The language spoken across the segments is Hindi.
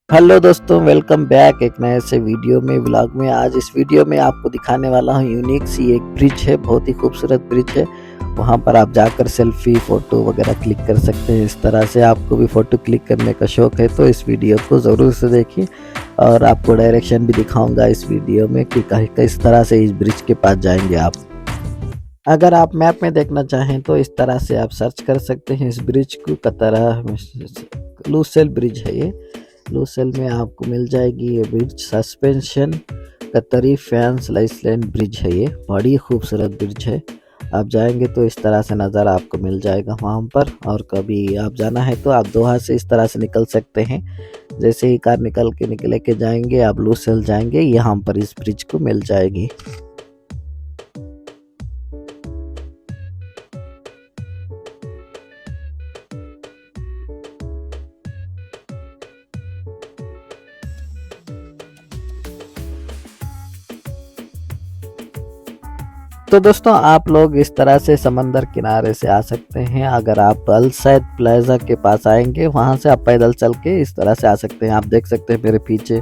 हेलो दोस्तों, वेलकम बैक एक नए से वीडियो में व्लॉग में। आज इस वीडियो में आपको दिखाने वाला हूँ यूनिक सी एक ब्रिज है, बहुत ही खूबसूरत ब्रिज है। वहाँ पर आप जाकर सेल्फी फोटो वगैरह क्लिक कर सकते हैं। इस तरह से आपको भी फोटो क्लिक करने का शौक है तो इस वीडियो को ज़रूर से देखिए और आपको डायरेक्शन भी दिखाऊंगा इस वीडियो में कि किस तरह से इस ब्रिज के पास जाएंगे आप। अगर आप मैप में देखना चाहें तो इस तरह से आप सर्च कर सकते हैं इस ब्रिज को। कतरा लूसेल ब्रिज है ये। लूसेल में आपको मिल जाएगी ये ब्रिज। सस्पेंशन कतरी फैंस लाइसलैंड ब्रिज है ये, बड़ी खूबसूरत ब्रिज है। आप जाएंगे तो इस तरह से नज़ारा आपको मिल जाएगा वहाँ पर। और कभी आप जाना है तो आप दोहा से इस तरह से निकल सकते हैं। जैसे ही कार निकले के जाएंगे आप लूसेल जाएंगे, यहाँ पर इस ब्रिज को मिल जाएगी। तो दोस्तों आप लोग इस तरह से समंदर किनारे से आ सकते हैं। अगर आप अल सैद प्लाजा के पास आएंगे वहां से आप पैदल चल के इस तरह से आ सकते हैं। आप देख सकते हैं मेरे पीछे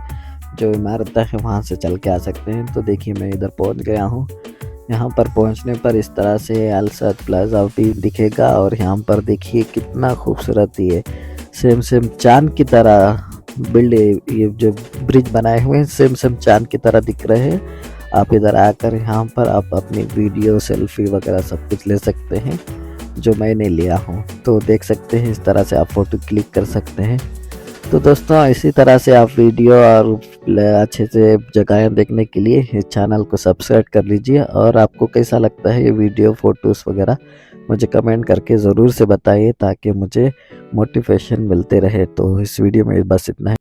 जो इमारत है वहां से चल के आ सकते हैं। तो देखिए मैं इधर पहुंच गया हूं। यहाँ पर पहुंचने पर इस तरह से अल सैद प्लाजा भी दिखेगा और यहाँ पर देखिए कितना खूबसूरत ये सेम चांद की तरह बिल्ड, ये जो ब्रिज बनाए हुए हैं सेम चांद की तरह दिख रहे हैं। आप इधर आकर यहाँ पर आप अपनी वीडियो सेल्फी वगैरह सब कुछ ले सकते हैं जो मैंने लिया हूँ। तो देख सकते हैं इस तरह से आप फ़ोटो क्लिक कर सकते हैं। तो दोस्तों इसी तरह से आप वीडियो और अच्छे से जगहें देखने के लिए इस चैनल को सब्सक्राइब कर लीजिए। और आपको कैसा लगता है ये वीडियो फ़ोटोज़ वगैरह मुझे कमेंट करके ज़रूर से बताइए ताकि मुझे मोटिवेशन मिलते रहे। तो इस वीडियो में बस इतना है।